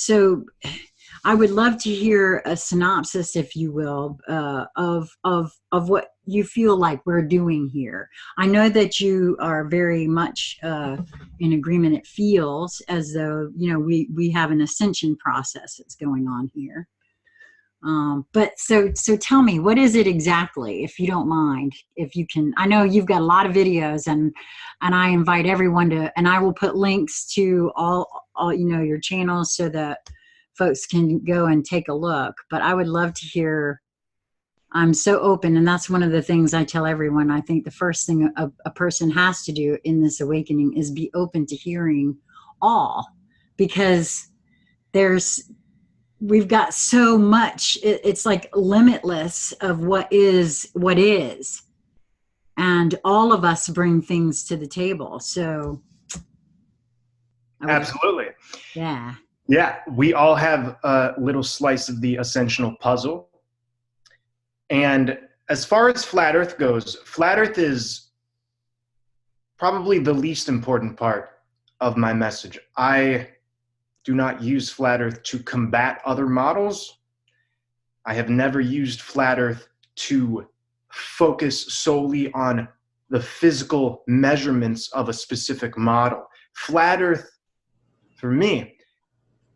So I would love to hear a synopsis, if you will, of what you feel like we're doing here. I know that you are very much in agreement. It feels as though, you know, we have an ascension process that's going on here. But so tell me, what is it exactly, if you don't mind, if you can. I know you've got a lot of videos, and I invite everyone to, and I will put links to all you know, your channels, so that folks can go and take a look. But I would love to hear. I'm so open, and that's one of the things I tell everyone. I think the first thing a person has to do in this awakening is be open to hearing all, because we've got so much. It's like limitless of what is, and all of us bring things to the table. So absolutely. Yeah, we all have a little slice of the ascensional puzzle. And as far as flat earth goes, flat earth is probably the least important part of my message. I do not use flat earth to combat other models. I have never used flat earth to focus solely on the physical measurements of a specific model. Flat earth, for me,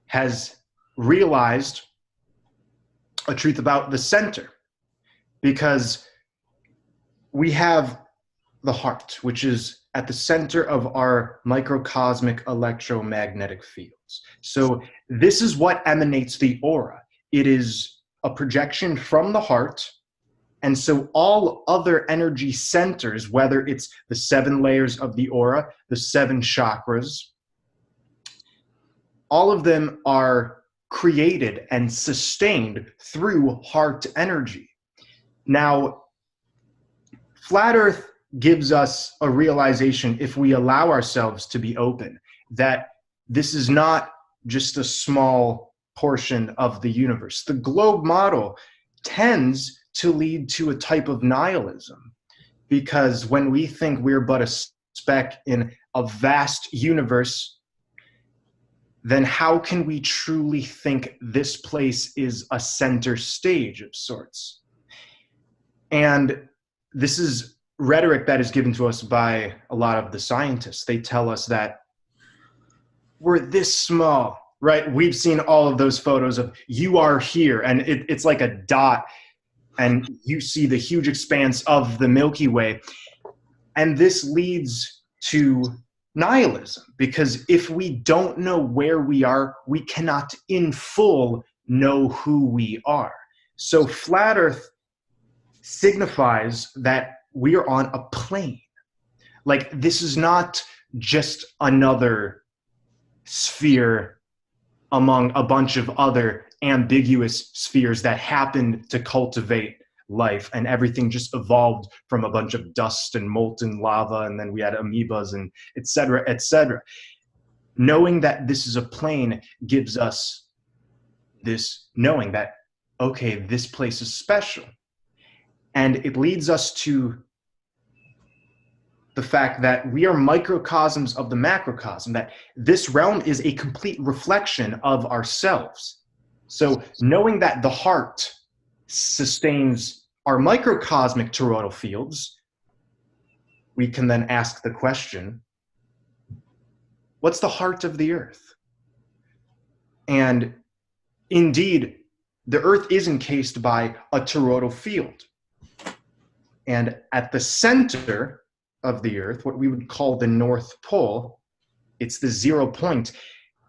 has realized a truth about the center, because we have the heart, which is at the center of our microcosmic electromagnetic fields. So this is what emanates the aura. It is a projection from the heart. And so all other energy centers, whether it's the 7 layers of the aura, the 7 chakras, all of them are created and sustained through heart energy. Now, flat earth gives us a realization, if we allow ourselves to be open, that this is not just a small portion of the universe. The globe model tends to lead to a type of nihilism, because when we think we're but a speck in a vast universe, then how can we truly think this place is a center stage of sorts? And this is rhetoric that is given to us by a lot of the scientists. They tell us that we're this small, right? We've seen all of those photos of you are here, and it's like a dot, and you see the huge expanse of the Milky Way. And this leads to nihilism, because if we don't know where we are, we cannot in full know who we are. So flat earth signifies that we are on a plane. Like, this is not just another sphere among a bunch of other ambiguous spheres that happened to cultivate life, and everything just evolved from a bunch of dust and molten lava, and then we had amoebas and et cetera, et cetera. Knowing that this is a plane gives us this knowing that, okay, this place is special. And it leads us to the fact that we are microcosms of the macrocosm, that this realm is a complete reflection of ourselves. So knowing that the heart sustains our microcosmic toroidal fields, we can then ask the question, what's the heart of the earth? And indeed, the earth is encased by a toroidal field. And at the center of the earth, what we would call the North Pole, it's the 0 point.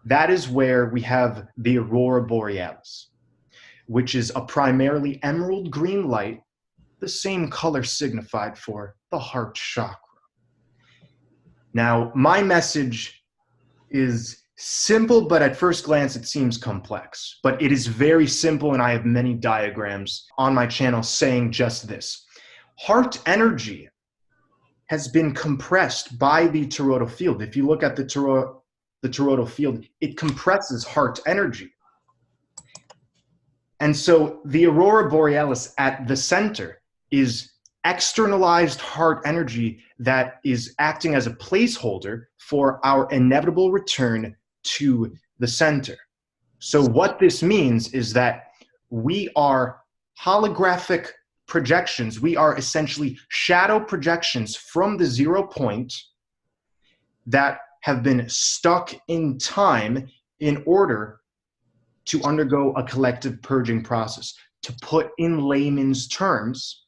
That is where we have the aurora borealis, which is a primarily emerald green light, the same color signified for the heart chakra. Now, my message is simple, but at first glance it seems complex. But it is very simple, and I have many diagrams on my channel saying just this. Heart energy has been compressed by the toroidal field. If you look at the toroidal field, it compresses heart energy. And so the aurora borealis at the center is externalized heart energy that is acting as a placeholder for our inevitable return to the center. So what this means is that we are holographic projections. We are essentially shadow projections from the 0 point that have been stuck in time in order to undergo a collective purging process. To put in layman's terms,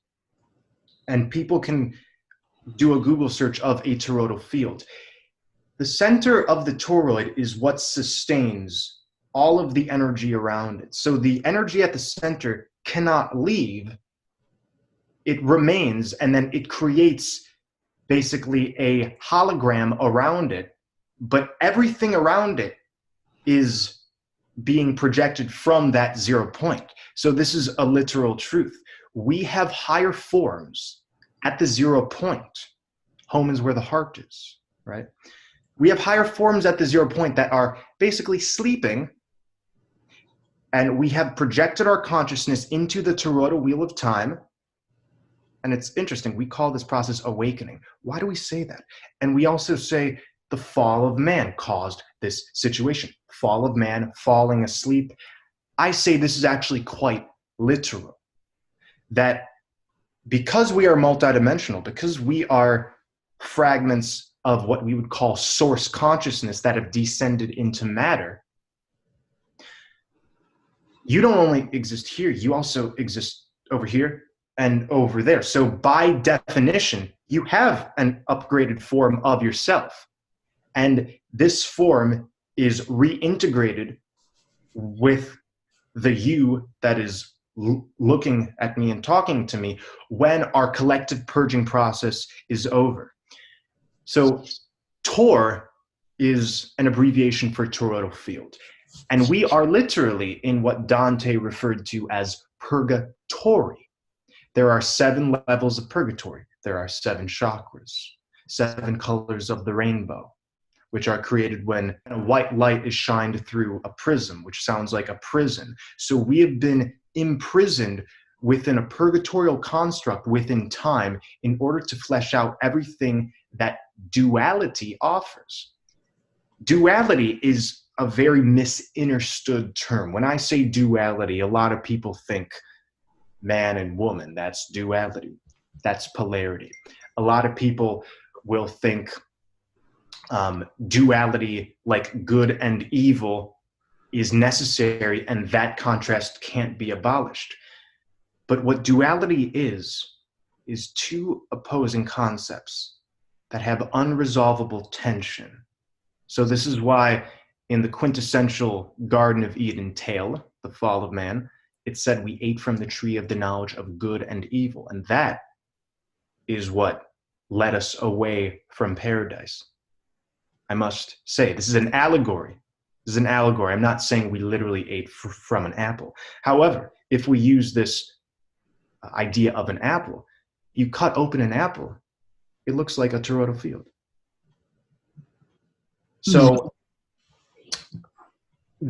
and people can do a Google search of a toroidal field. The center of the toroid is what sustains all of the energy around it. So the energy at the center cannot leave. It remains, and then it creates basically a hologram around it, but everything around it is being projected from that 0 point. So this is a literal truth. We have higher forms at the 0 point. Home is where the heart is, right? We have higher forms at the 0 point that are basically sleeping, and we have projected our consciousness into the toroidal wheel of time. And it's interesting, we call this process awakening. Why do we say that? And we also say the fall of man caused this situation. Fall of man, falling asleep. I say this is actually quite literal. That because we are multidimensional, because we are fragments of what we would call source consciousness that have descended into matter, you don't only exist here, you also exist over here and over there. So by definition, you have an upgraded form of yourself. And this form is reintegrated with the you that is looking at me and talking to me when our collective purging process is over. So Tor is an abbreviation for toroidal field. And we are literally in what Dante referred to as purgatory. There are 7 levels of purgatory. There are 7 chakras, 7 colors of the rainbow, which are created when a white light is shined through a prism, which sounds like a prison. So we have been imprisoned within a purgatorial construct within time in order to flesh out everything that duality offers. Duality is a very misunderstood term. When I say duality, a lot of people think man and woman, that's duality, that's polarity. A lot of people will think duality, like good and evil, is necessary and that contrast can't be abolished. But what duality is 2 opposing concepts that have unresolvable tension. So this is why in the quintessential Garden of Eden tale, The Fall of Man, it said we ate from the tree of the knowledge of good and evil. And that is what led us away from paradise. I must say, this is an allegory. This is an allegory. I'm not saying we literally ate from an apple. However, if we use this idea of an apple, you cut open an apple, it looks like a toroidal field. So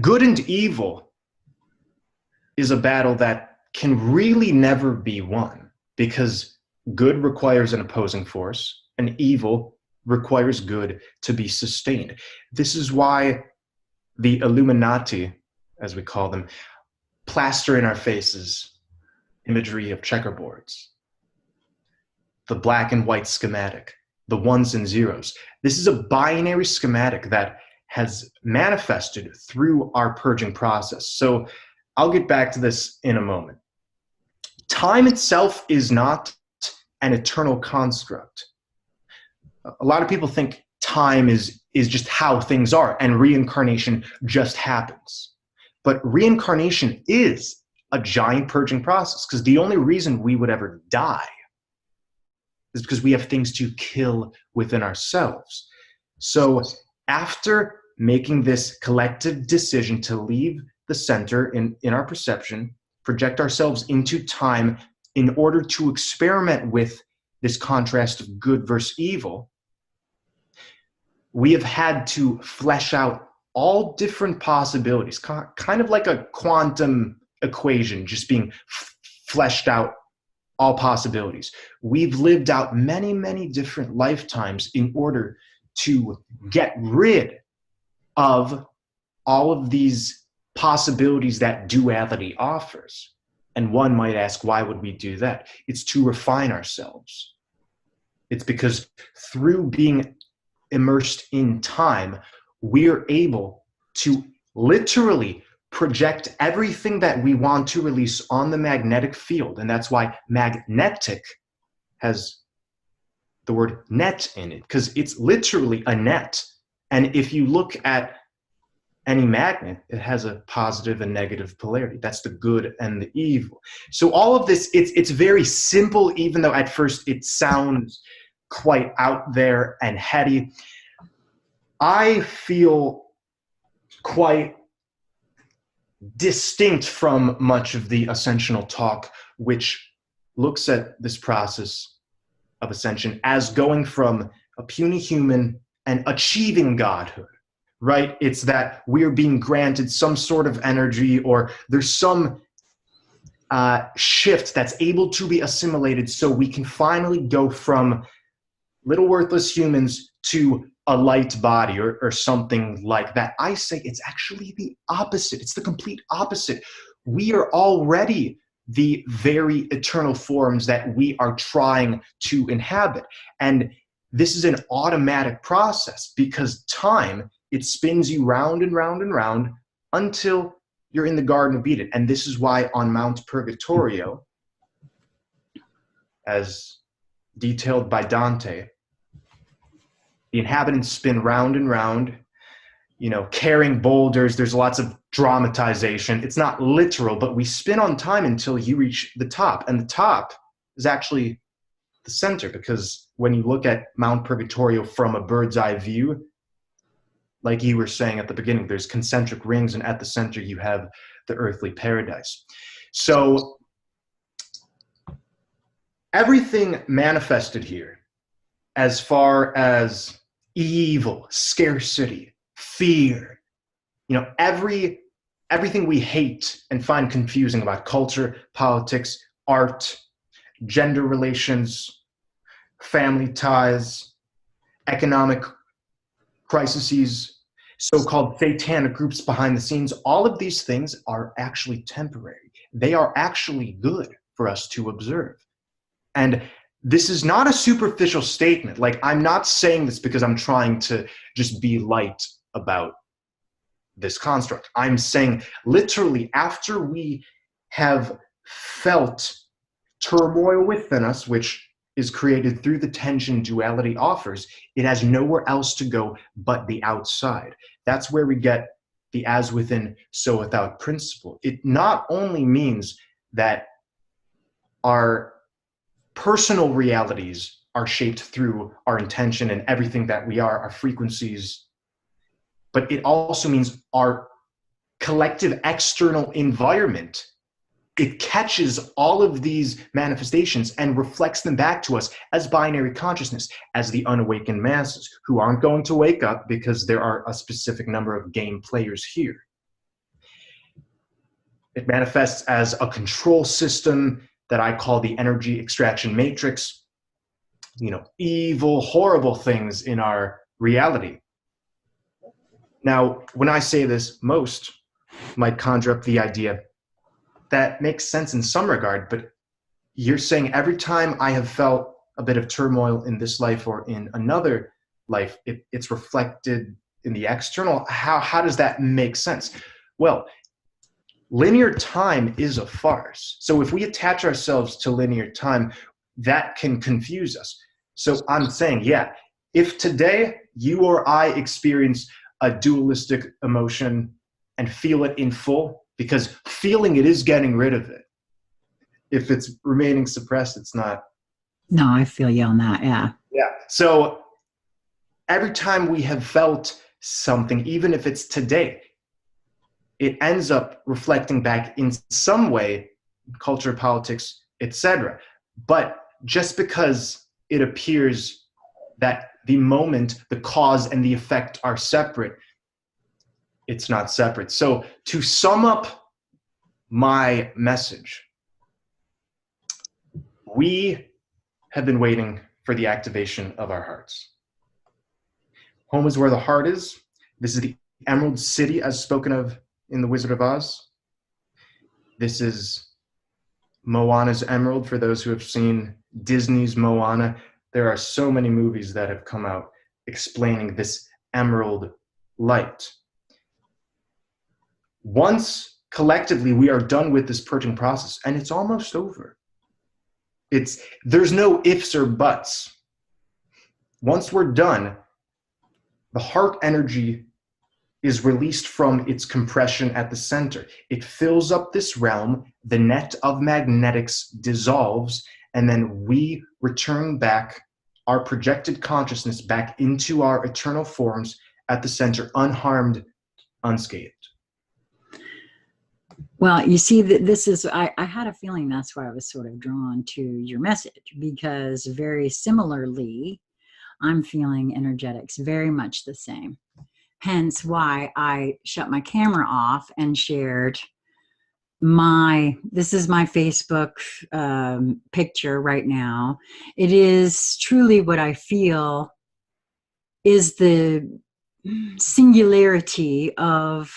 good and evil is a battle that can really never be won, because good requires an opposing force and evil requires good to be sustained. This is why the Illuminati, as we call them, plaster in our faces imagery of checkerboards, the black and white schematic, the ones and zeros. This is a binary schematic that has manifested through our purging process. So I'll get back to this in a moment. Time itself is not an eternal construct. A lot of people think time is just how things are and reincarnation just happens. But reincarnation is a giant purging process, because the only reason we would ever die is because we have things to kill within ourselves. So after making this collective decision to leave the center in our perception, project ourselves into time in order to experiment with this contrast of good versus evil, we have had to flesh out all different possibilities, kind of like a quantum equation, just being fleshed out, all possibilities. We've lived out many, many different lifetimes in order to get rid of all of these possibilities that duality offers. And one might ask, why would we do that? It's to refine ourselves. It's because through being immersed in time, we're able to literally project everything that we want to release on the magnetic field. And that's why magnetic has the word net in it, because it's literally a net. And if you look at any magnet, it has a positive and negative polarity. That's the good and the evil. So all of this, it's very simple, even though at first it sounds quite out there and heady. I feel quite distinct from much of the ascensional talk, which looks at this process of ascension as going from a puny human and achieving godhood. Right? It's that we're being granted some sort of energy, or there's some shift that's able to be assimilated so we can finally go from little worthless humans to a light body or something like that. I say it's actually the opposite. It's the complete opposite. We are already the very eternal forms that we are trying to inhabit. And this is an automatic process because time, it spins you round and round and round until you're in the Garden of Eden. And this is why on Mount Purgatorio, as detailed by Dante, the inhabitants spin round and round, carrying boulders. There's lots of dramatization. It's not literal, but we spin on time until you reach the top. And the top is actually the center, because when you look at Mount Purgatorio from a bird's eye view, like you were saying at the beginning, there's concentric rings, and at the center you have the earthly paradise. So everything manifested here, as far as evil, scarcity, fear, everything we hate and find confusing about culture, politics, art, gender relations, family ties, economic crises, so-called satanic groups behind the scenes, all of these things are actually temporary. They are actually good for us to observe. And this is not a superficial statement. Like, I'm not saying this because I'm trying to just be light about this construct. I'm saying literally after we have felt turmoil within us, which is created through the tension duality offers, it has nowhere else to go but the outside. That's where we get the as within, so without principle. It not only means that our personal realities are shaped through our intention and everything that we are, our frequencies, but it also means our collective external environment. It catches all of these manifestations and reflects them back to us as binary consciousness, as the unawakened masses, who aren't going to wake up because there are a specific number of game players here. It manifests as a control system that I call the energy extraction matrix. Evil, horrible things in our reality. Now, when I say this, most might conjure up the idea that makes sense in some regard, but you're saying every time I have felt a bit of turmoil in this life or in another life, it's reflected in the external. How does that make sense? Well, linear time is a farce. So if we attach ourselves to linear time, that can confuse us. So I'm saying, yeah, if today you or I experience a dualistic emotion and feel it in full, because feeling it is getting rid of it. If it's remaining suppressed, it's not. No, I feel you on that. Yeah. Yeah. So every time we have felt something, even if it's today, it ends up reflecting back in some way, culture, politics, etc. But just because it appears that the moment, the cause, and the effect are separate, it's not separate. So to sum up my message, we have been waiting for the activation of our hearts. Home is where the heart is. This is the Emerald City, as spoken of in The Wizard of Oz. This is Moana's emerald. For those who have seen Disney's Moana, there are so many movies that have come out explaining this emerald light. Once collectively we are done with this purging process, and it's almost over. There's no ifs or buts. Once we're done, the heart energy is released from its compression at the center. It fills up this realm, the net of magnetics dissolves, and then we return back our projected consciousness back into our eternal forms at the center, unharmed, unscathed. Well, you see, that this is, I had a feeling that's why I was sort of drawn to your message, because very similarly, I'm feeling energetics very much the same. Hence why I shut my camera off and shared this is my Facebook picture right now. It is truly what I feel is the singularity of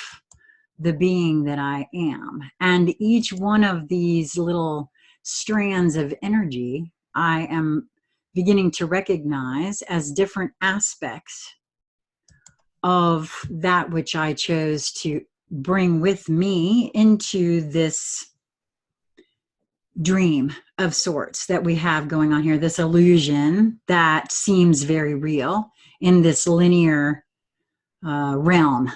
the being that I am. And each one of these little strands of energy, I am beginning to recognize as different aspects of that which I chose to bring with me into this dream of sorts that we have going on here, this illusion that seems very real in this linear realm.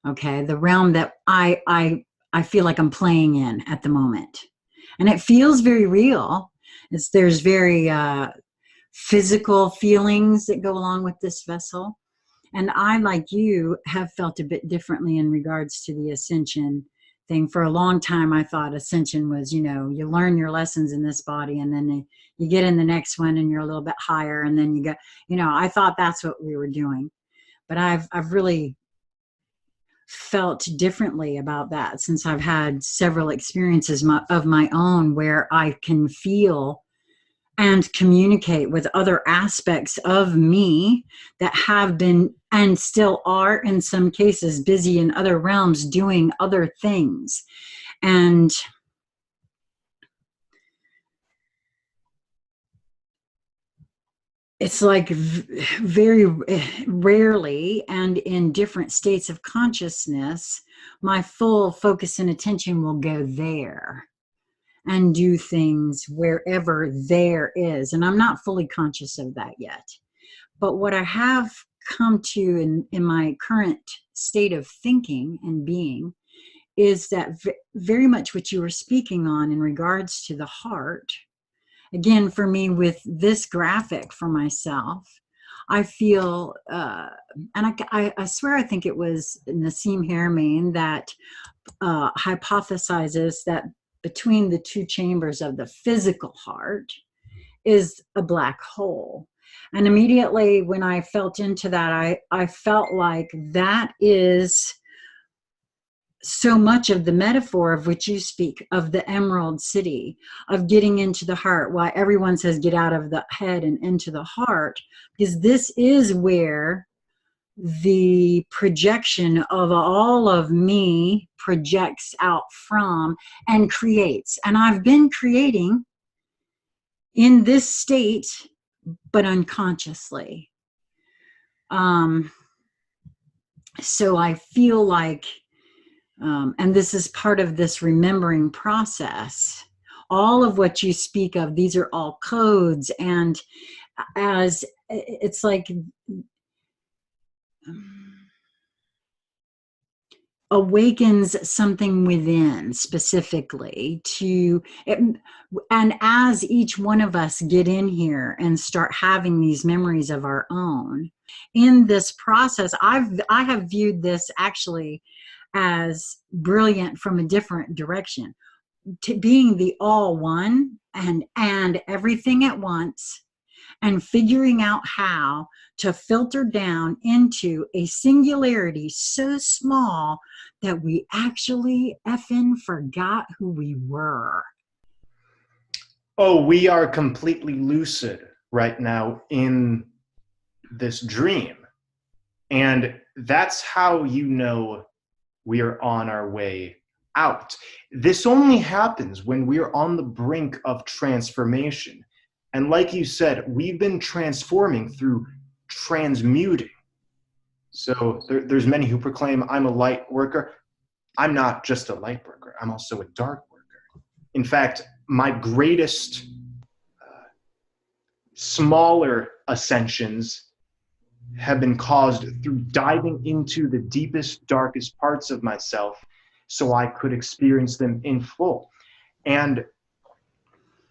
Okay, the realm that I feel like I'm playing in at the moment. And it feels very real. There's very physical feelings that go along with this vessel. And I, like you, have felt a bit differently in regards to the ascension thing. For a long time, I thought ascension was, you learn your lessons in this body, and then you get in the next one and you're a little bit higher, and then you go, I thought that's what we were doing. But I've really felt differently about that since I've had several experiences of my own where I can feel and communicate with other aspects of me that have been and still are in some cases busy in other realms doing other things. And it's like very rarely and in different states of consciousness, my full focus and attention will go there and do things wherever there is. And I'm not fully conscious of that yet. But what I have come to in my current state of thinking and being is that very much what you were speaking on in regards to the heart. Again, for me, with this graphic for myself, I feel, and I swear I think it was Nassim Haramein that hypothesizes that between the two chambers of the physical heart is a black hole. And immediately when I felt into that, I felt like that is so much of the metaphor of which you speak, of the Emerald City, of getting into the heart, why everyone says get out of the head and into the heart, because this is where the projection of all of me projects out from and creates. And I've been creating in this state, but unconsciously. So I feel like, and this is part of this remembering process, all of what you speak of, these are all codes, and as it's like awakens something within specifically to it. And as each one of us get in here and start having these memories of our own in this process, I have viewed this actually as brilliant from a different direction, to being the all one and everything at once, and figuring out how to filter down into a singularity so small that we actually effing forgot who we were. Oh, we are completely lucid right now in this dream. And that's how you know we are on our way out. This only happens when we are on the brink of transformation. And like you said, we've been transforming through transmuting. So there's many who proclaim, I'm a light worker. I'm not just a light worker, I'm also a dark worker. In fact, my greatest smaller ascensions have been caused through diving into the deepest, darkest parts of myself so I could experience them in full. And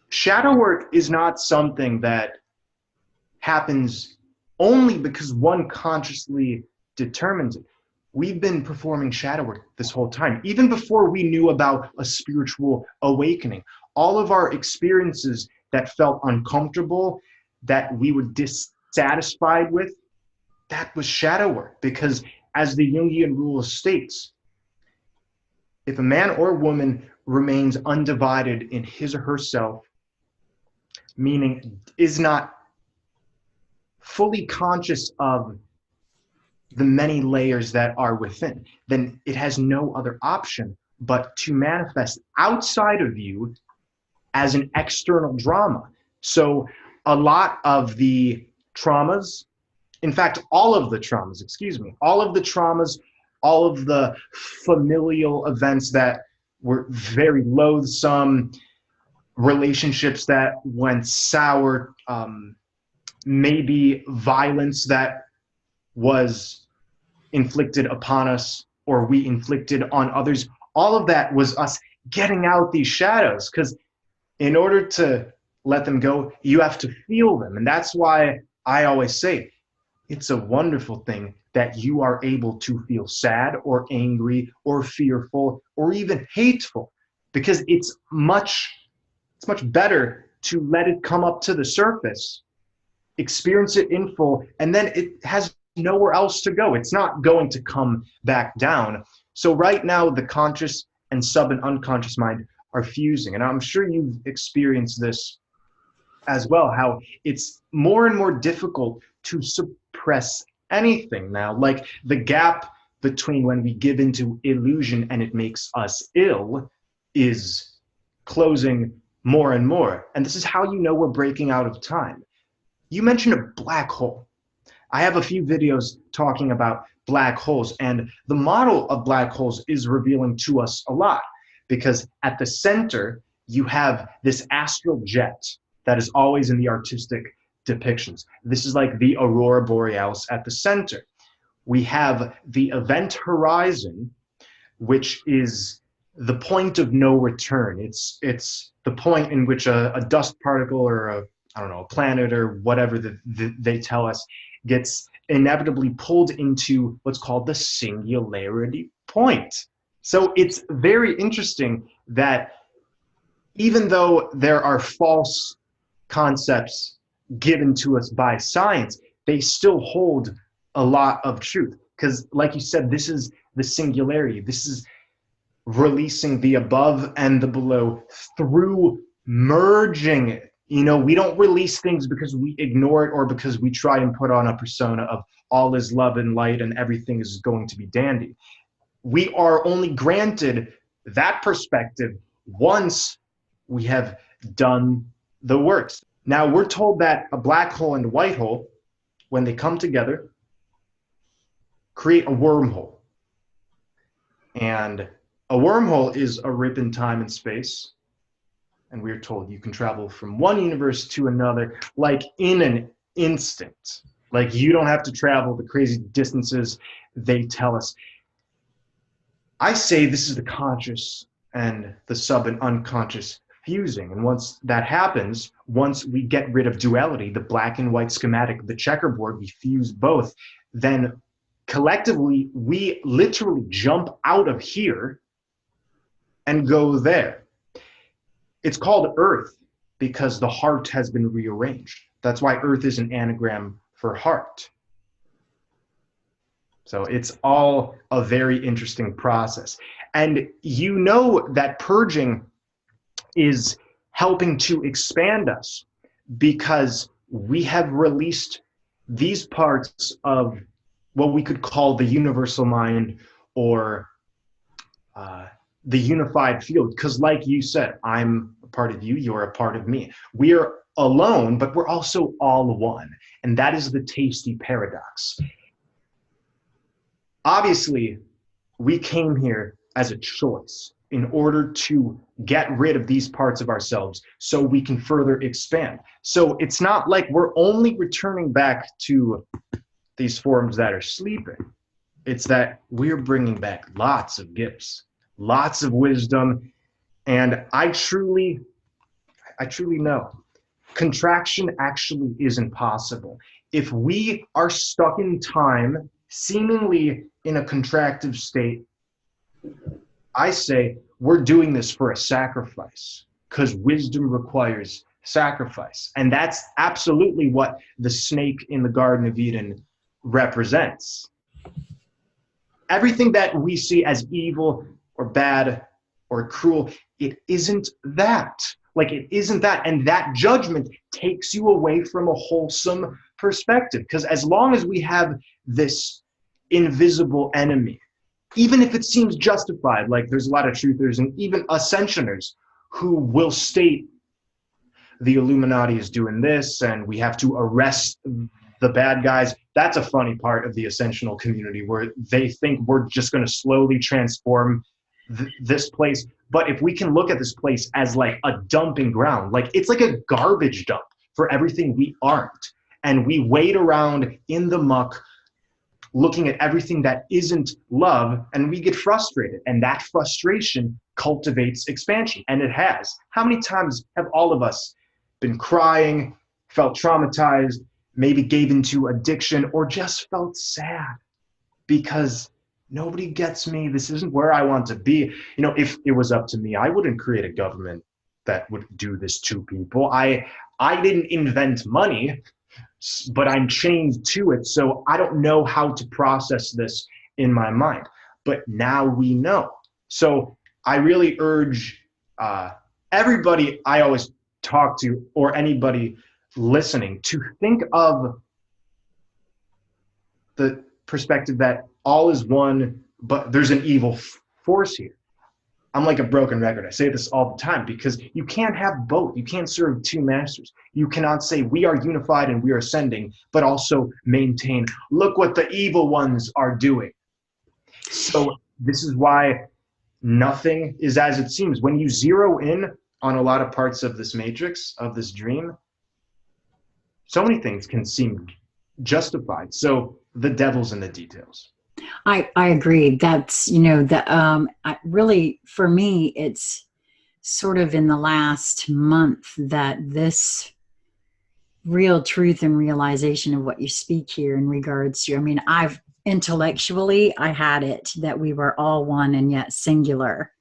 shadow work is not something that happens only because one consciously determines it. We've been performing shadow work this whole time, even before we knew about a spiritual awakening. All of our experiences that felt uncomfortable, that we were dissatisfied with, that was shadow work. Because as the Jungian rule states, if a man or woman remains undivided in his or herself, meaning is not fully conscious of the many layers that are within, then it has no other option but to manifest outside of you as an external drama. So a lot of the traumas, in fact, all of the traumas, all of the familial events that were very loathsome, relationships that went sour, maybe violence that was inflicted upon us or we inflicted on others, all of that was us getting out these shadows. Because in order to let them go, you have to feel them. And that's why I always say it's a wonderful thing that you are able to feel sad or angry or fearful or even hateful, because it's much better to let it come up to the surface, experience it in full, and then it has nowhere else to go. It's not going to come back down. So right now, the conscious and sub and unconscious mind are fusing. And I'm sure you've experienced this as well, how it's more and more difficult to suppress anything now. Like the gap between when we give into illusion and it makes us ill is closing more and more. And this is how you know we're breaking out of time. You mentioned a black hole. I have a few videos talking about black holes, and the model of black holes is revealing to us a lot, because at the center, you have this astral jet that is always in the artistic depictions. This is like the aurora borealis at the center. We have the event horizon, which is the point of no return. It's the point in which a dust particle or a planet or whatever they tell us gets inevitably pulled into what's called the singularity point. So it's very interesting that even though there are false concepts given to us by science, they still hold a lot of truth. Because like you said, this is the singularity. This is releasing the above and the below through merging it. You know, we don't release things because we ignore it or because we try and put on a persona of all is love and light and everything is going to be dandy. We are only granted that perspective once we have done the works. Now, we're told that a black hole and a white hole, when they come together, create a wormhole. And a wormhole is a rip in time and space. And we're told you can travel from one universe to another, like in an instant. Like you don't have to travel the crazy distances they tell us. I say this is the conscious and the sub and unconscious fusing. And once that happens, once we get rid of duality, the black and white schematic, the checkerboard, we fuse both, then collectively, we literally jump out of here and go there. It's called Earth because the heart has been rearranged. That's why Earth is an anagram for heart. So it's all a very interesting process. And you know that purging is helping to expand us because we have released these parts of what we could call the universal mind or the unified field, because like you said, I'm a part of you, you're a part of me. We're alone, but we're also all one. And that is the tasty paradox. Obviously, we came here as a choice in order to get rid of these parts of ourselves so we can further expand. So it's not like we're only returning back to these forms that are sleeping. It's that we're bringing back lots of gifts, lots of wisdom, and I truly know contraction actually isn't possible. If we are stuck in time, seemingly in a contractive state, I say we're doing this for a sacrifice, because wisdom requires sacrifice. And that's absolutely what the snake in the Garden of Eden represents. Everything that we see as evil or bad or cruel, it isn't that. Like, it isn't that. And that judgment takes you away from a wholesome perspective. Because as long as we have this invisible enemy, even if it seems justified, like there's a lot of truthers and even ascensioners who will state the Illuminati is doing this and we have to arrest the bad guys. That's a funny part of the ascensional community, where they think we're just going to slowly transform this place. But if we can look at this place as like a dumping ground, like it's like a garbage dump for everything we aren't, and we wade around in the muck looking at everything that isn't love, and we get frustrated, and that frustration cultivates expansion, and it has. How many times have all of us been crying, felt traumatized, maybe gave into addiction, or just felt sad because nobody gets me, this isn't where I want to be? You know, if it was up to me, I wouldn't create a government that would do this to people. I didn't invent money, but I'm chained to it, so I don't know how to process this in my mind. But now we know. So I really urge everybody I always talk to, or anybody listening, to think of the perspective that all is one, but there's an evil force here. I'm like a broken record. I say this all the time, because you can't have both. You can't serve two masters. You cannot say we are unified and we are ascending, but also maintain, look what the evil ones are doing. So this is why nothing is as it seems. When you zero in on a lot of parts of this matrix, of this dream, so many things can seem justified. So the devil's in the details. I agree. That's, you know, really, for me, it's sort of in the last month that this real truth and realization of what you speak here in regards to, I mean, intellectually, I had it that we were all one and yet singular,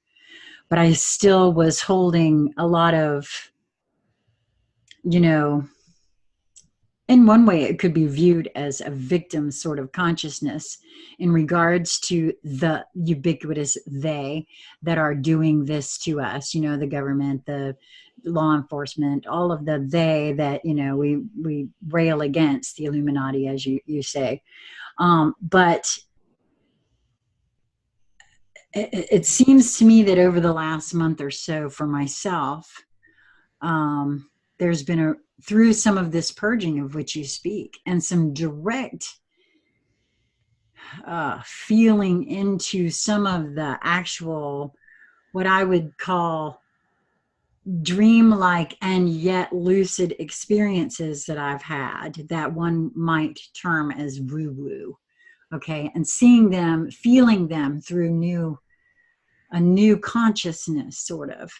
but I still was holding a lot of, you know, in one way, it could be viewed as a victim sort of consciousness in regards to the ubiquitous they that are doing this to us, you know, the government, the law enforcement, all of the they that, you know, we rail against, the Illuminati, as you say. But it seems to me that over the last month or so for myself, there's been through some of this purging of which you speak, and some direct feeling into some of the actual, what I would call dreamlike and yet lucid experiences that I've had, that one might term as woo-woo, okay, and seeing them, feeling them through a new consciousness, sort of.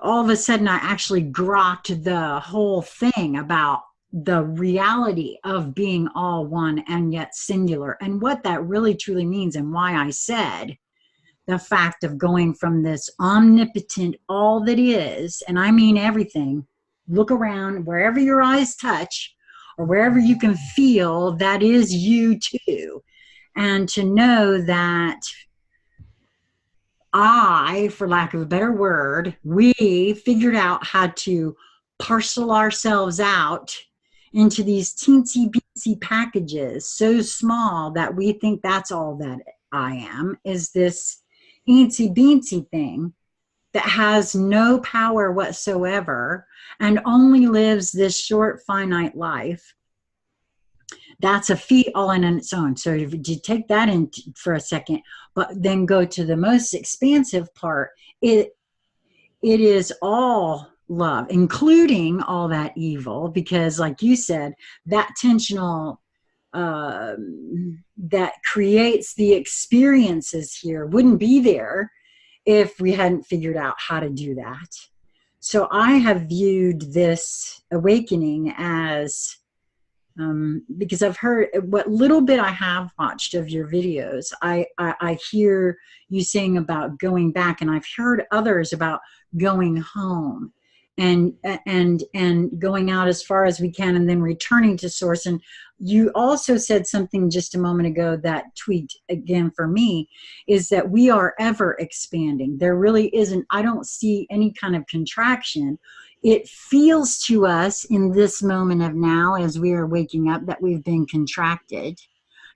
All of a sudden, I actually grokked the whole thing about the reality of being all one and yet singular, and what that really truly means, and why I said the fact of going from this omnipotent all that is, and I mean everything, look around, wherever your eyes touch or wherever you can feel, that is you too. And to know that for lack of a better word, we figured out how to parcel ourselves out into these teensy-beensy packages, so small that we think that's all that I am is this eensy beensy thing that has no power whatsoever and only lives this short finite life. That's a feat all in its own. So if you take that in for a second, but then go to the most expansive part, it is all love, including all that evil, because like you said, that tensional that creates the experiences here wouldn't be there if we hadn't figured out how to do that. So I have viewed this awakening as because I've heard what little bit I have watched of your videos, I hear you saying about going back, and I've heard others about going home and going out as far as we can and then returning to source. And you also said something just a moment ago that tweaked again for me, is that we are ever expanding. There really isn't, I don't see any kind of contraction. It feels to us in this moment of now, as we are waking up, that we've been contracted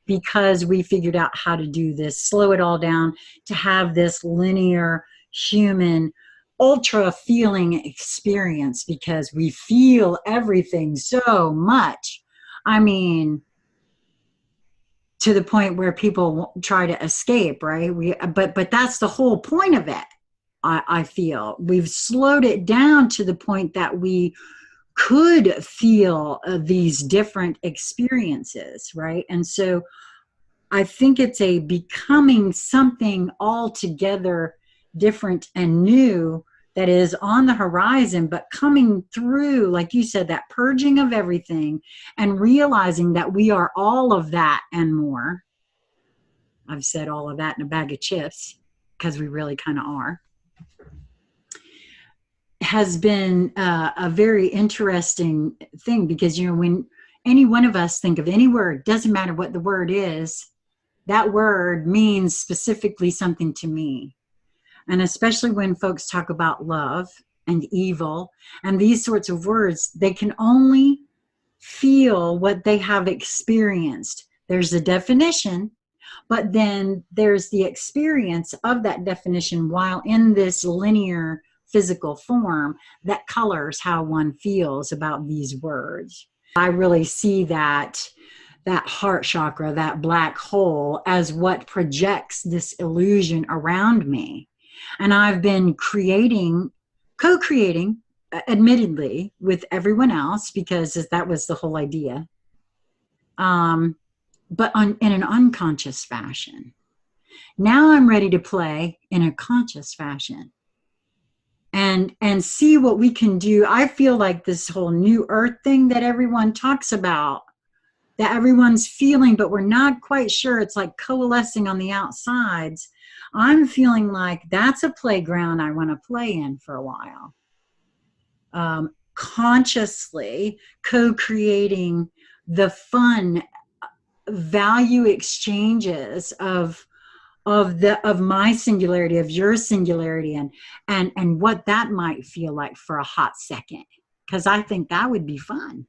because we figured out how to do this, slow it all down to have this linear, human, ultra feeling experience, because we feel everything so much. I mean, to the point where people try to escape, right? But that's the whole point of it. I feel we've slowed it down to the point that we could feel these different experiences, right? And so I think it's a becoming something altogether different and new that is on the horizon, but coming through, like you said, that purging of everything and realizing that we are all of that and more. I've said all of that in a bag of chips because we really kind of are. Has been a very interesting thing, because, you know, when any one of us think of any word, doesn't matter what the word is, that word means specifically something to me. And especially when folks talk about love and evil and these sorts of words, they can only feel what they have experienced. There's a definition, but then there's the experience of that definition while in this linear physical form that colors how one feels about these words. I really see that heart chakra, that black hole, as what projects this illusion around me. And I've been co-creating, admittedly, with everyone else, because that was the whole idea, but in an unconscious fashion. Now I'm ready to play in a conscious fashion and see what we can do. I feel like this whole new earth thing that everyone talks about, that everyone's feeling, but we're not quite sure. It's like coalescing on the outsides. I'm feeling like that's a playground I want to play in for a while. Consciously co-creating the fun value exchanges of my singularity, of your singularity, and what that might feel like for a hot second, because I think that would be fun,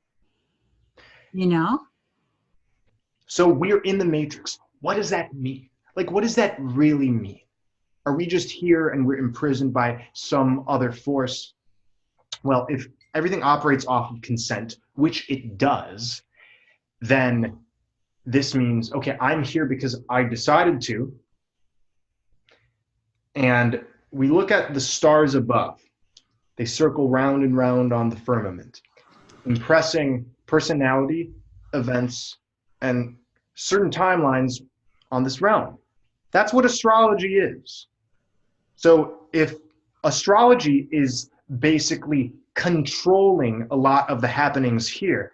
you know? So we're in the matrix. What does that mean? Like, what does that really mean? Are we just here and we're imprisoned by some other force? Well, if everything operates off of consent, which it does, then this means, okay, I'm here because I decided to. And we look at the stars above. They circle round and round on the firmament, impressing personality, events, and certain timelines on this realm. That's what astrology is. So if astrology is basically controlling a lot of the happenings here,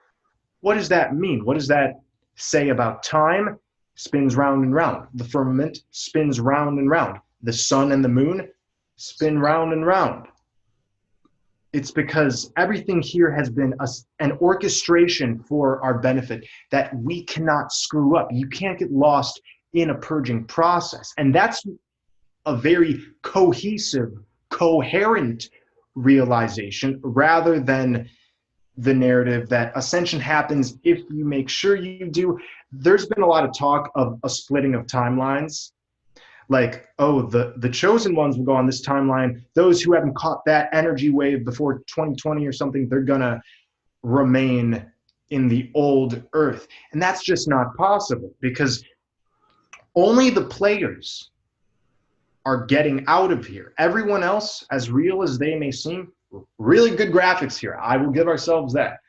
what does that mean? What does that say about time? Spins round and round. The firmament spins round and round. The sun and the moon spin round and round. It's because everything here has been an orchestration for our benefit that we cannot screw up. You can't get lost in a purging process. And that's a very cohesive, coherent realization, rather than the narrative that ascension happens if you make sure you do. There's been a lot of talk of a splitting of timelines Like, oh, the chosen ones will go on this timeline. Those who haven't caught that energy wave before 2020 or something, they're gonna remain in the old earth. And that's just not possible, because only the players are getting out of here. Everyone else, as real as they may seem, really good graphics here, I will give ourselves that.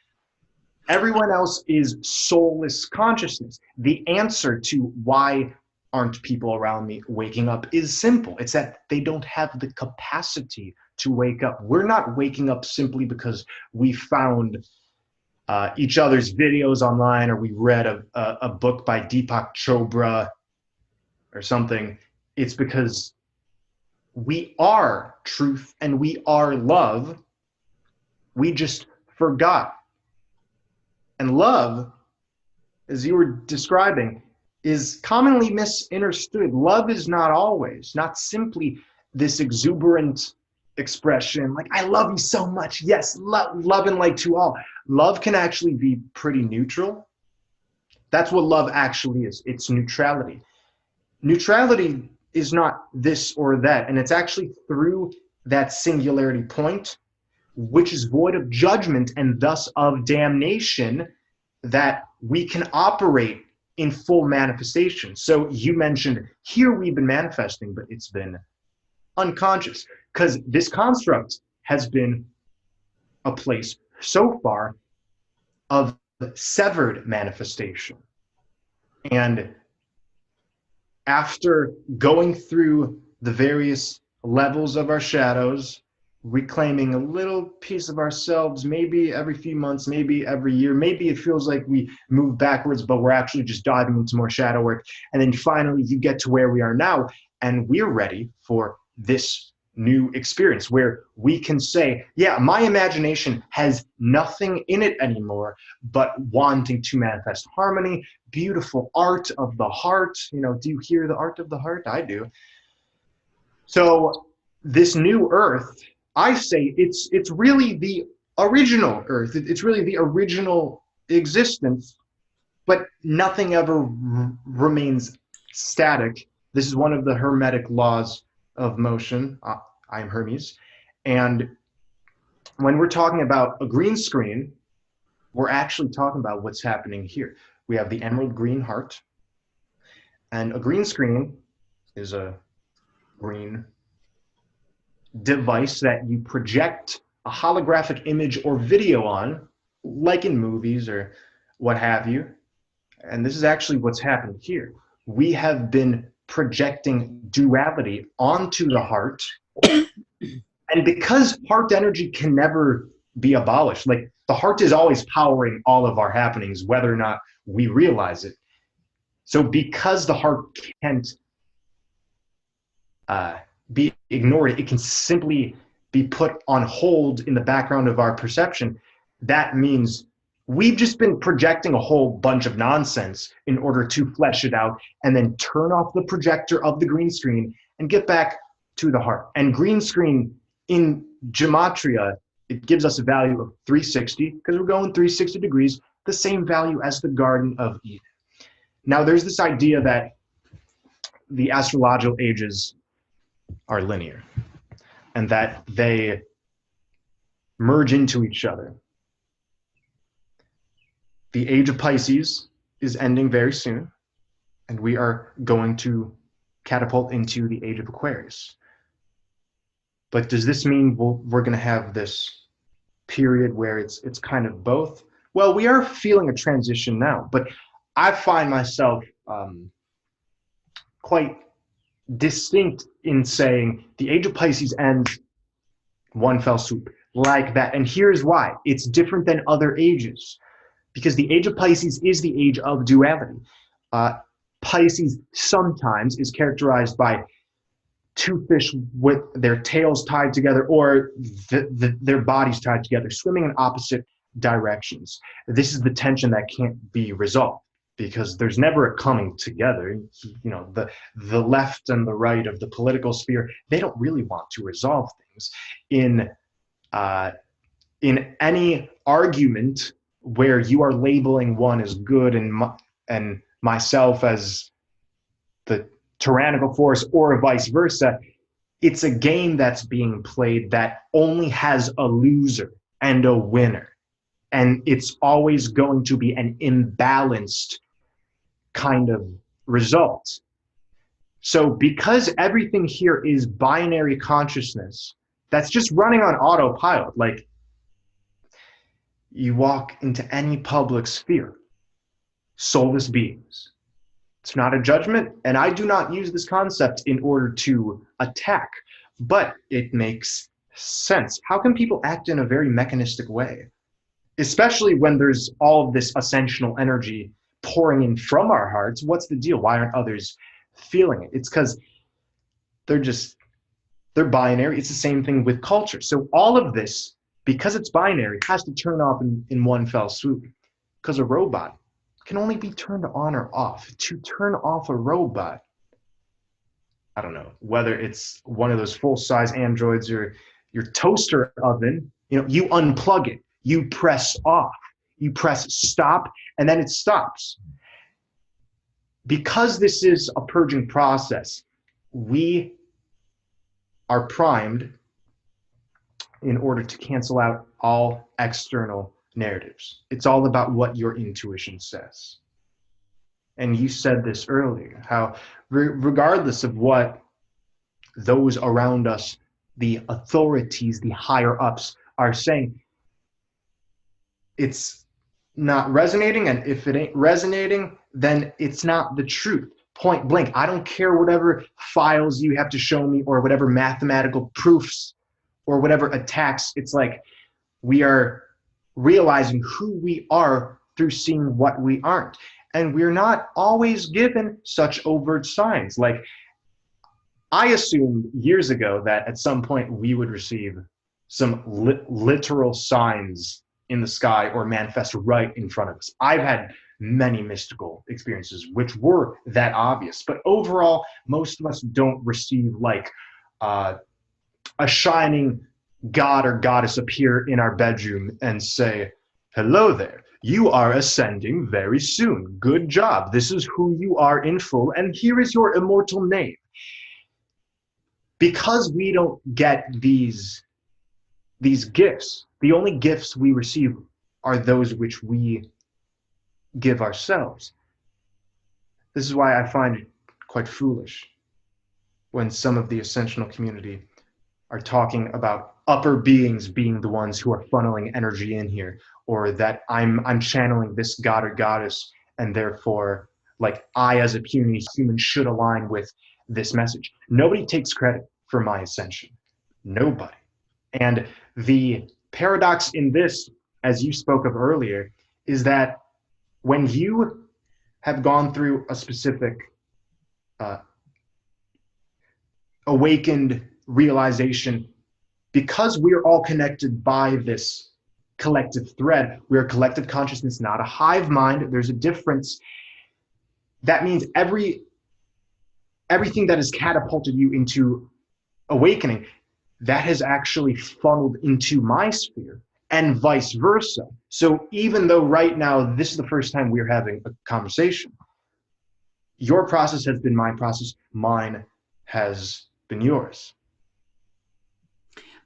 Everyone else is soulless consciousness. The answer to why aren't people around me waking up is simple. It's that they don't have the capacity to wake up. We're not waking up simply because we found each other's videos online, or we read a book by Deepak Chopra or something. It's because we are truth and we are love. We just forgot. And love, as you were describing, is commonly misunderstood. Love is not always, not simply this exuberant expression, like, I love you so much. Yes, love and like to all. Love can actually be pretty neutral. That's what love actually is. It's neutrality. Neutrality is not this or that, and it's actually through that singularity point, which is void of judgment and thus of damnation, that we can operate in full manifestation. So you mentioned here we've been manifesting, but it's been unconscious, because this construct has been a place so far of severed manifestation. And after going through the various levels of our shadows, reclaiming a little piece of ourselves, maybe every few months, maybe every year, maybe it feels like we move backwards, but we're actually just diving into more shadow work. And then finally you get to where we are now, and we're ready for this new experience where we can say, yeah, my imagination has nothing in it anymore but wanting to manifest harmony, beautiful art of the heart. You know, do you hear the art of the heart? I do. So this new earth, I say it's really the original earth. It's really the original existence, but nothing ever remains static. This is one of the Hermetic laws of motion. I'm Hermes. And when we're talking about a green screen, we're actually talking about what's happening here. We have the emerald green heart, and a green screen is a green device that you project a holographic image or video on, like in movies or what have you. And this is actually what's happened here. We have been projecting duality onto the heart. And because heart energy can never be abolished, like the heart is always powering all of our happenings, whether or not we realize it. So because the heart can't be ignored, it can simply be put on hold in the background of our perception. That means we've just been projecting a whole bunch of nonsense in order to flesh it out, and then turn off the projector of the green screen and get back to the heart. And green screen in gematria, it gives us a value of 360, because we're going 360 degrees, the same value as the Garden of Eden. Now there's this idea that the astrological ages are linear and that they merge into each other. The age of Pisces is ending very soon, and we are going to catapult into the age of Aquarius. But does this mean we're going to have this period where it's kind of both? Well, we are feeling a transition now, but I find myself quite distinct in saying the age of Pisces ends one fell swoop, like that. And here's why. It's different than other ages, because the age of Pisces is the age of duality. Pisces sometimes is characterized by two fish with their tails tied together, or their bodies tied together, swimming in opposite directions. This is the tension that can't be resolved, because there's never a coming together. You know, the left and the right of the political sphere, they don't really want to resolve things. In any argument where you are labeling one as good and myself as the tyrannical force or vice versa. It's a game that's being played that only has a loser and a winner. And it's always going to be an imbalanced kind of result. So because everything here is binary consciousness, that's just running on autopilot. Like, you walk into any public sphere, soulless beings. It's not a judgment, and I do not use this concept in order to attack, but it makes sense. How can people act in a very mechanistic way? Especially when there's all of this ascensional energy pouring in from our hearts. What's the deal? Why aren't others feeling it? It's because they're binary. It's the same thing with culture. So all of this, because it's binary, has to turn off in one fell swoop, because a robot can only be turned on or off. To turn off a robot, I don't know, whether it's one of those full-size androids or your toaster oven, you unplug it, you press off, you press stop, and then it stops. Because this is a purging process, we are primed in order to cancel out all external narratives. It's all about what your intuition says. And you said this earlier, how regardless of what those around us, the authorities, the higher ups are saying, it's not resonating. And if it ain't resonating, then it's not the truth. Point blank. I don't care whatever files you have to show me or whatever mathematical proofs or whatever attacks. It's like we are realizing who we are through seeing what we aren't. And we're not always given such overt signs. Like, I assumed years ago that at some point we would receive some literal signs in the sky or manifest right in front of us. I've had many mystical experiences which were that obvious, but overall, most of us don't receive like a shining god or goddess appear in our bedroom and say, "Hello there, you are ascending very soon. Good job. This is who you are in full, and here is your immortal name." Because we don't get these gifts, the only gifts we receive are those which we give ourselves. This is why I find it quite foolish when some of the ascensional community are talking about upper beings being the ones who are funneling energy in here, or that I'm channeling this god or goddess, and therefore, like, I as a puny human should align with this message. Nobody takes credit for my ascension. Nobody. And the paradox in this, as you spoke of earlier, is that when you have gone through a specific awakened realization, because we're all connected by this collective thread, we're a collective consciousness, not a hive mind. There's a difference. That means everything that has catapulted you into awakening, that has actually funneled into my sphere, and vice versa. So even though right now this is the first time we're having a conversation, your process has been my process, mine has been yours.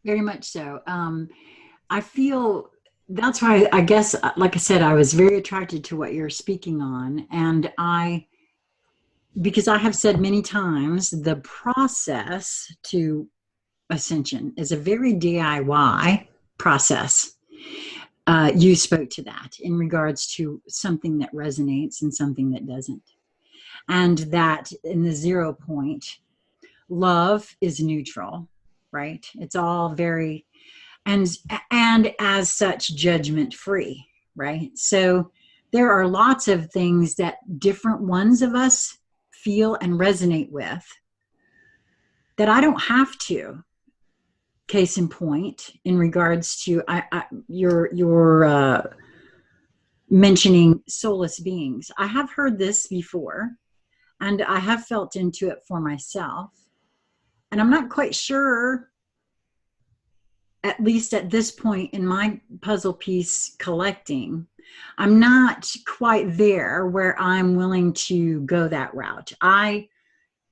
Very much so. I feel that's why, I guess, like I said, I was very attracted to what you're speaking on. And because I have said many times, the process to ascension is a very DIY process. You spoke to that in regards to something that resonates and something that doesn't. And that in the 0 point, love is neutral, right? It's all very, and as such, judgment free, right? So there are lots of things that different ones of us feel and resonate with that I don't have to. Case in point, in regards to your mentioning soulless beings. I have heard this before, and I have felt into it for myself. And I'm not quite sure, at least at this point in my puzzle piece collecting, I'm not quite there where I'm willing to go that route. I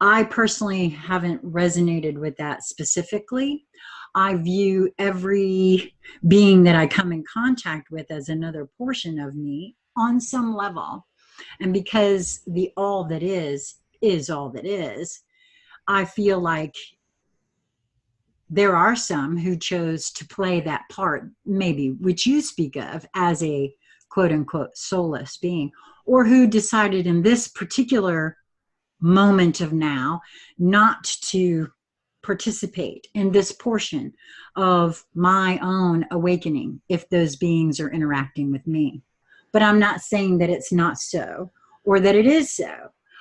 I personally haven't resonated with that specifically. I view every being that I come in contact with as another portion of me on some level. And because the all that is all that is, I feel like there are some who chose to play that part, maybe which you speak of as a quote unquote soulless being, or who decided in this particular moment of now not to participate in this portion of my own awakening if those beings are interacting with me. But I'm not saying that it's not so or that it is so.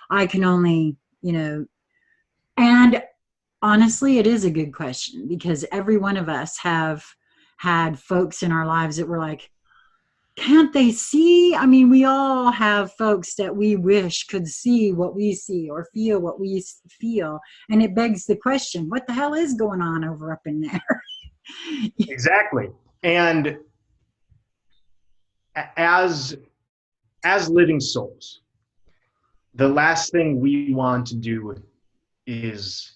I can only, and honestly, it is a good question because every one of us have had folks in our lives that were like, can't they see? I mean, we all have folks that we wish could see what we see or feel what we feel. And it begs the question, what the hell is going on over up in there? Exactly. And as living souls, the last thing we want to do is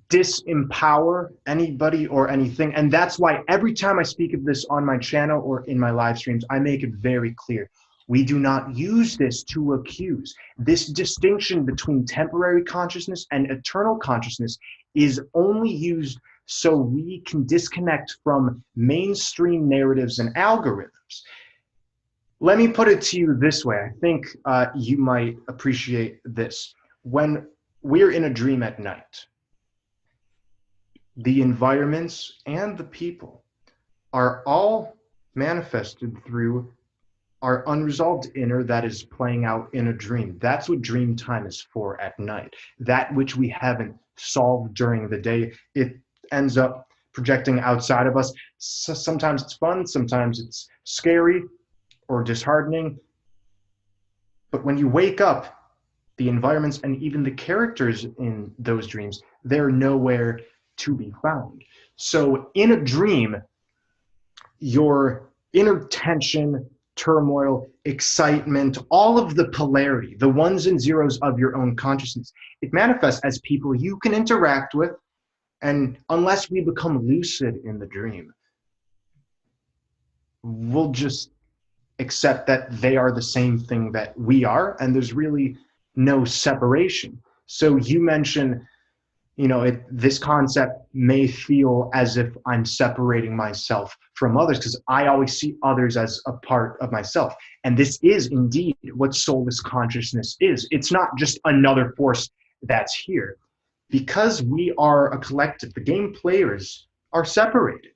disempower anybody or anything. And that's why every time I speak of this on my channel or in my live streams, I make it very clear. We do not use this to accuse. This distinction between temporary consciousness and eternal consciousness is only used so we can disconnect from mainstream narratives and algorithms. Let me put it to you this way. I think you might appreciate this. When we're in a dream at night, the environments and the people are all manifested through our unresolved inner that is playing out in a dream. That's what dream time is for at night. That which we haven't solved during the day, it ends up projecting outside of us. So sometimes it's fun, sometimes it's scary or disheartening. But when you wake up, the environments and even the characters in those dreams, they're nowhere to be found. So in a dream, your inner tension, turmoil, excitement, all of the polarity, the ones and zeros of your own consciousness, it manifests as people you can interact with. And unless we become lucid in the dream, we'll just accept that they are the same thing that we are, and there's really no separation. So you mentioned, this concept may feel as if I'm separating myself from others because I always see others as a part of myself. And this is indeed what soulless consciousness is. It's not just another force that's here. Because we are a collective, the game players are separated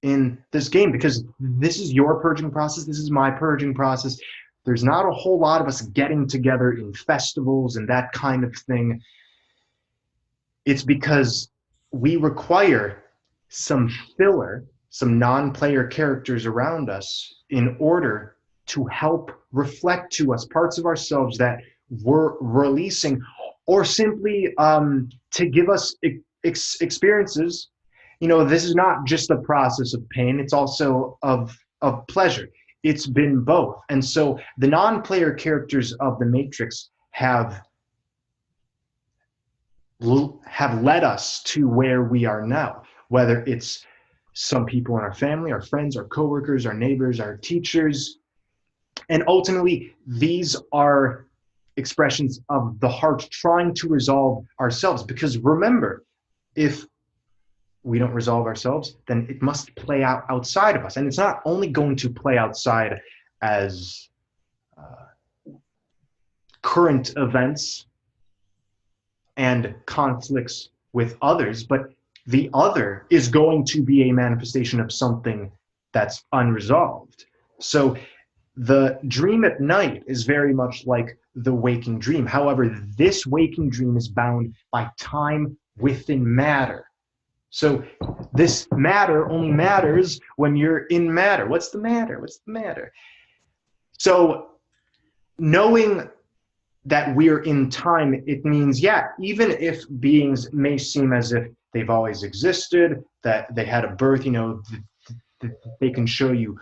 in this game because this is your purging process, this is my purging process. There's not a whole lot of us getting together in festivals and that kind of thing. It's because we require some filler, some non-player characters around us in order to help reflect to us parts of ourselves that we're releasing, or simply to give us experiences. This is not just a process of pain, it's also of pleasure. It's been both. And so the non-player characters of the Matrix have led us to where we are now, whether it's some people in our family, our friends, our coworkers, our neighbors, our teachers. And ultimately, these are expressions of the heart trying to resolve ourselves. Because remember, if we don't resolve ourselves, then it must play out outside of us. And it's not only going to play outside as current events and conflicts with others, but the other is going to be a manifestation of something that's unresolved. So the dream at night is very much like the waking dream. However, this waking dream is bound by time within matter. So this matter only matters when you're in matter. What's the matter? What's the matter? So knowing that we're in time, it means, yeah, even if beings may seem as if they've always existed, that they had a birth, they can show you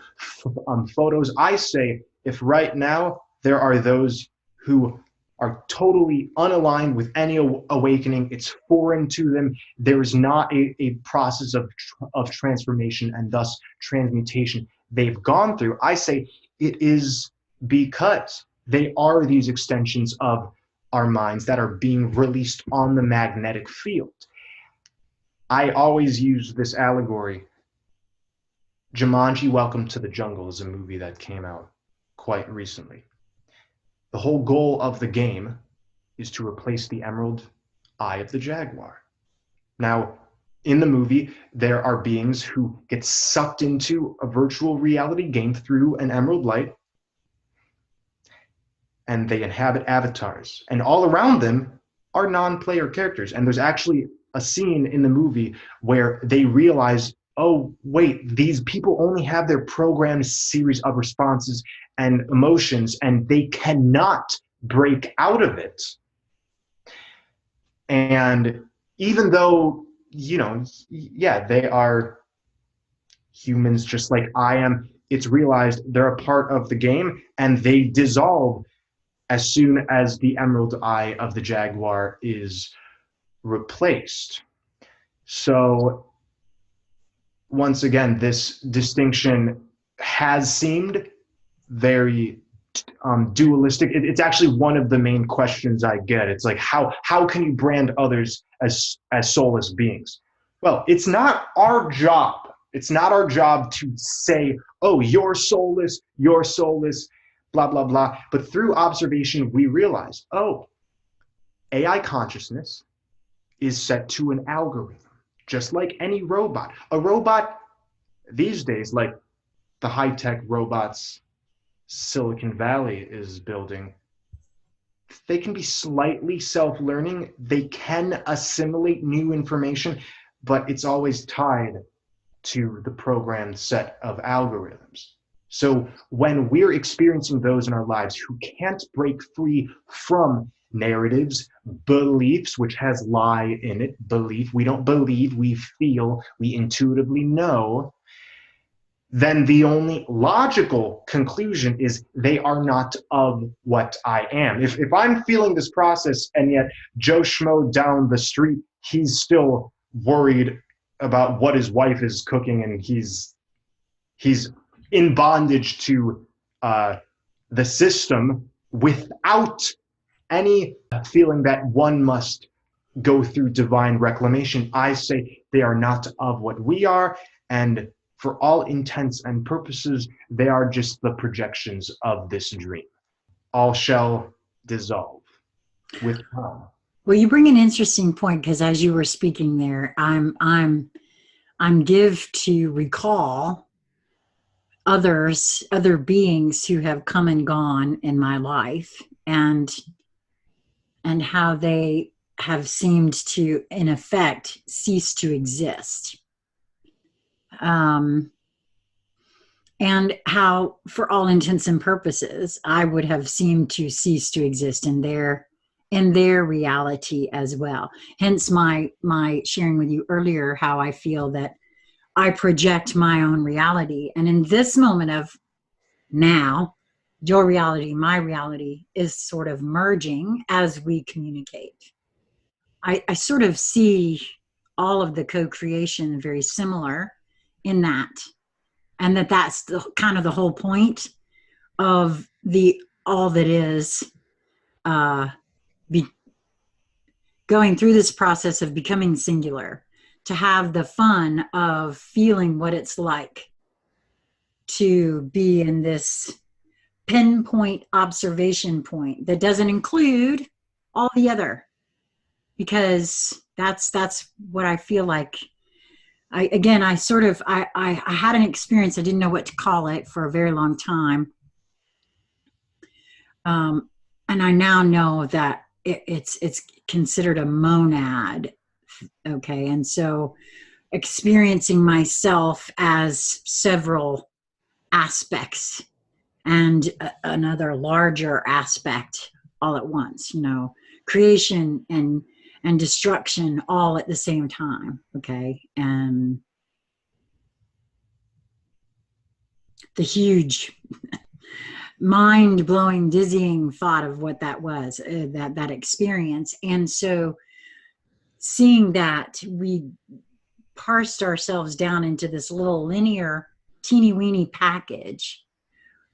photos. I say, if right now there are those who are totally unaligned with any awakening. It's foreign to them. There is not a process of transformation and thus transmutation they've gone through. I say it is because they are these extensions of our minds that are being released on the magnetic field. I always use this allegory. Jumanji: Welcome to the Jungle is a movie that came out quite recently. The whole goal of the game is to replace the emerald eye of the jaguar. Now, in the movie, there are beings who get sucked into a virtual reality game through an emerald light, and they inhabit avatars. And all around them are non-player characters. And there's actually a scene in the movie where they realize, oh, wait, these people only have their programmed series of responses and emotions, and they cannot break out of it. And even though, you know, yeah, they are humans just like I am, it's realized they're a part of the game, and they dissolve as soon as the emerald eye of the jaguar is replaced. So once again, this distinction has seemed very dualistic. It's actually one of the main questions I get. It's like, how can you brand others as soulless beings? Well, it's not our job. It's not our job to say, oh, you're soulless, blah, blah, blah. But through observation, we realize, oh, AI consciousness is set to an algorithm, just like any robot. A robot these days, like the high-tech robots Silicon Valley is building, they can be slightly self-learning. They can assimilate new information, but it's always tied to the programmed set of algorithms. So when we're experiencing those in our lives who can't break free from narratives, beliefs, which has lie in it, belief, we don't believe, we feel, we intuitively know, then the only logical conclusion is they are not of what I am. If I'm feeling this process and yet Joe Schmo down the street, he's still worried about what his wife is cooking, and he's in bondage to the system without any feeling that one must go through divine reclamation. I say they are not of what we are, and for all intents and purposes, they are just the projections of this dream. All shall dissolve with time. Well, you bring an interesting point, because as you were speaking there, I'm give to recall other beings who have come and gone in my life, and how they have seemed to, in effect, cease to exist. And how, for all intents and purposes, I would have seemed to cease to exist in their reality as well. Hence my sharing with you earlier how I feel that I project my own reality. And in this moment of now, your reality, my reality is sort of merging as we communicate. I sort of see all of the co-creation very similar in that. And that's kind of the whole point of all that is going through this process of becoming singular, to have the fun of feeling what it's like to be in this pinpoint observation point that doesn't include all the other, because that's what I feel like. I had an experience. I didn't know what to call it for a very long time. And I now know that it's considered a monad. Okay. And so experiencing myself as several aspects and another larger aspect all at once, creation and destruction all at the same time. Okay. And mind-blowing, dizzying thought of what that was, that experience. And so seeing that, we parsed ourselves down into this little linear, teeny weeny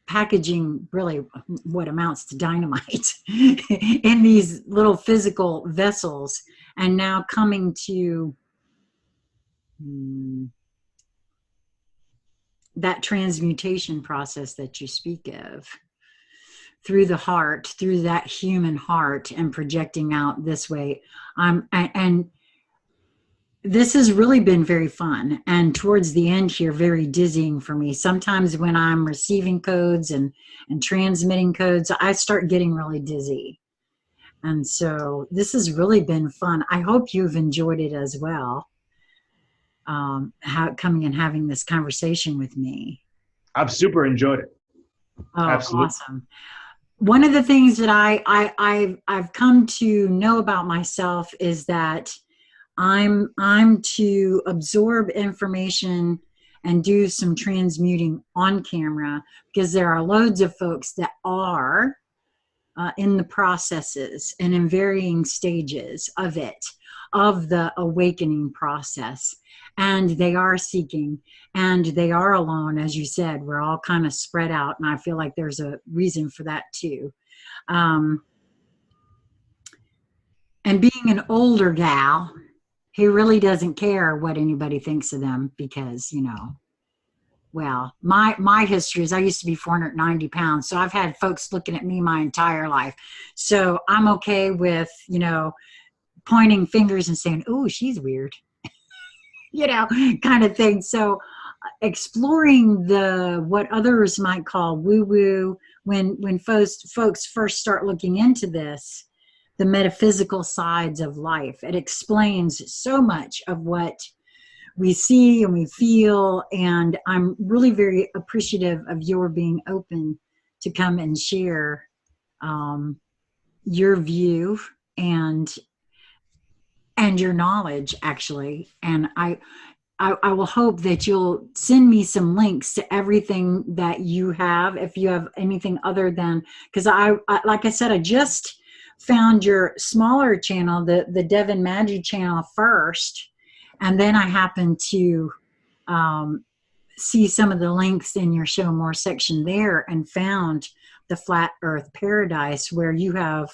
packaging really what amounts to dynamite in these little physical vessels, and now coming to that transmutation process that you speak of through the heart, through that human heart, and projecting out this way. And this has really been very fun, and towards the end here, very dizzying for me. Sometimes when I'm receiving codes and transmitting codes, I start getting really dizzy. And so this has really been fun. I hope you've enjoyed it as well, coming and having this conversation with me. I've super enjoyed it. Oh, Absolutely. awesome. One of the things that I've come to know about myself is that I'm to absorb information and do some transmuting on camera, because there are loads of folks that are in the processes and in varying stages of it, of the awakening process. And they are seeking, and they are alone. As you said, we're all kind of spread out, and I feel like there's a reason for that too. And being an older gal, he really doesn't care what anybody thinks of them, because, you know, well, my history is I used to be 490 pounds. So I've had folks looking at me my entire life. So I'm okay with, you know, pointing fingers and saying, oh, she's weird, you know, kind of thing. So exploring what others might call woo-woo, when folks first start looking into this, the metaphysical sides of life, it explains so much of what we see and we feel. And I'm really very appreciative of your being open to come and share your view and your knowledge, actually. And I will hope that you'll send me some links to everything that you have, if you have anything other than, because I like I said, I just found your smaller channel, the Devin Maggi channel first, and then I happened to see some of the links in your Show More section there, and found the Flat Earth Paradise, where you have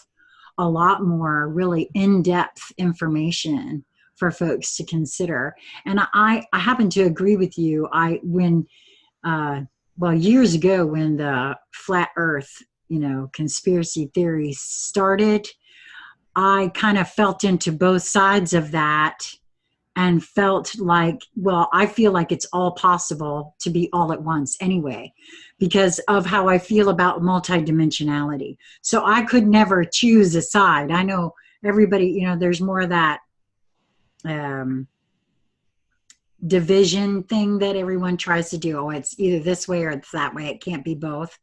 a lot more really in-depth information for folks to consider. And I happen to agree with you. Well, years ago, when the flat earth, you know, conspiracy theory started, I kind of felt into both sides of that, and felt like, well, I feel like it's all possible to be all at once anyway, because of how I feel about multidimensionality. So I could never choose a side. I know everybody, you know, there's more of that division thing that everyone tries to do. Oh, it's either this way or it's that way. It can't be both.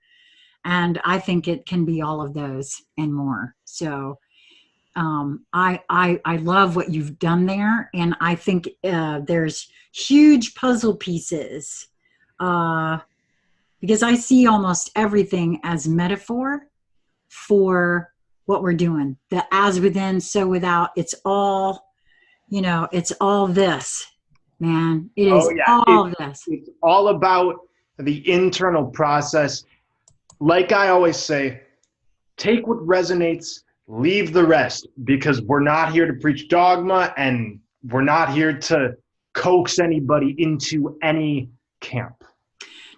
And I think it can be all of those and more. So I love what you've done there. And I think there's huge puzzle pieces, because I see almost everything as metaphor for what we're doing. The as within, so without. It's all, you know, it's all this, man. It is all this. It's all about the internal process. Like I always say, take what resonates, leave the rest, because we're not here to preach dogma, and we're not here to coax anybody into any camp.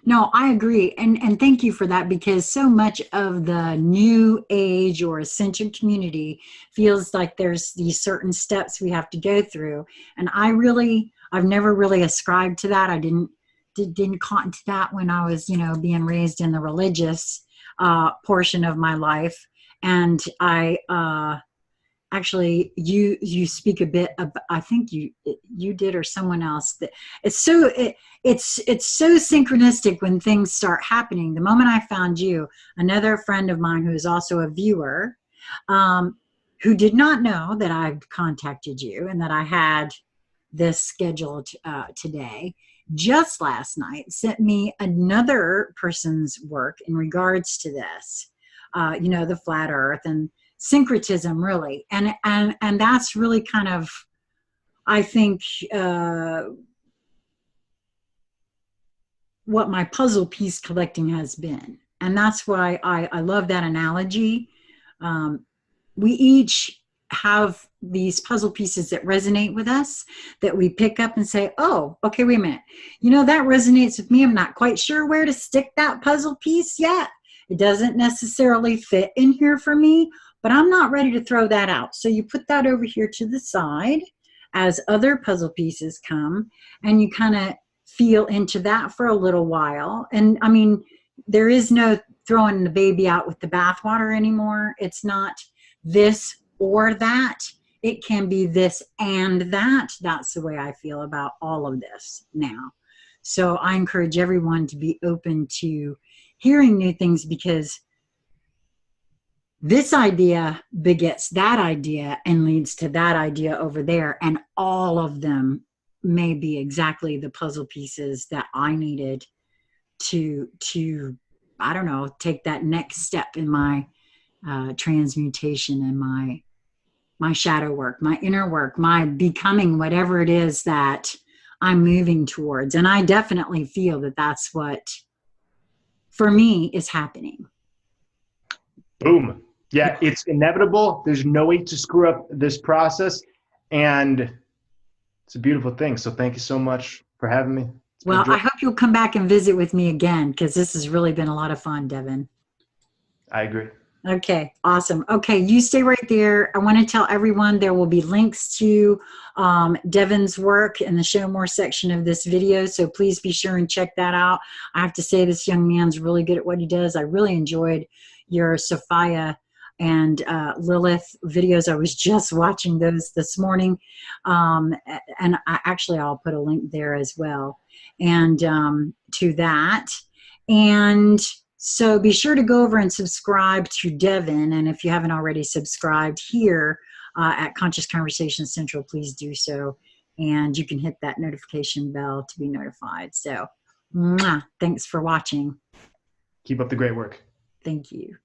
No, I agree. And thank you for that, because so much of the new age or Ascension community feels like there's these certain steps we have to go through. And I've never really ascribed to that. I didn't cotton to that when I was, you know, being raised in the religious portion of my life. And I actually, you speak a bit of, I think you did, or someone else, that it's so synchronistic when things start happening. The moment I found you, another friend of mine who is also a viewer, who did not know that I'd contacted you and that I had this scheduled today, just last night sent me another person's work in regards to this, you know, the flat earth and syncretism, really. And that's really kind of, I think, what my puzzle piece collecting has been. And that's why I love that analogy. We each have these puzzle pieces that resonate with us, that we pick up and say, oh, okay, wait a minute. You know, that resonates with me. I'm not quite sure where to stick that puzzle piece yet. It doesn't necessarily fit in here for me, but I'm not ready to throw that out. So you put that over here to the side as other puzzle pieces come, and you kind of feel into that for a little while. And I mean, there is no throwing the baby out with the bathwater anymore. It's not this or that. It can be this and that. That's the way I feel about all of this now. So I encourage everyone to be open to hearing new things, because this idea begets that idea and leads to that idea over there. And all of them may be exactly the puzzle pieces that I needed to I don't know, take that next step in my transmutation and my shadow work, my inner work, my becoming whatever it is that I'm moving towards. And I definitely feel that that's what, for me, is happening. Boom. Yeah, it's inevitable. There's no way to screw up this process. And it's a beautiful thing. So thank you so much for having me. Well, I hope you'll come back and visit with me again, because this has really been a lot of fun, Devin. I agree. Okay, awesome. Okay, you stay right there. I want to tell everyone there will be links to Devin's work in the Show More section of this video, so please be sure and check that out. I have to say, this young man's really good at what he does. I really enjoyed your Sophia and Lilith videos. I was just watching those this morning, and I'll put a link there as well, and to that. And so be sure to go over and subscribe to Devin. And if you haven't already subscribed here at Conscious Conversation Central, please do so. And you can hit that notification bell to be notified. So, thanks for watching. Keep up the great work. Thank you.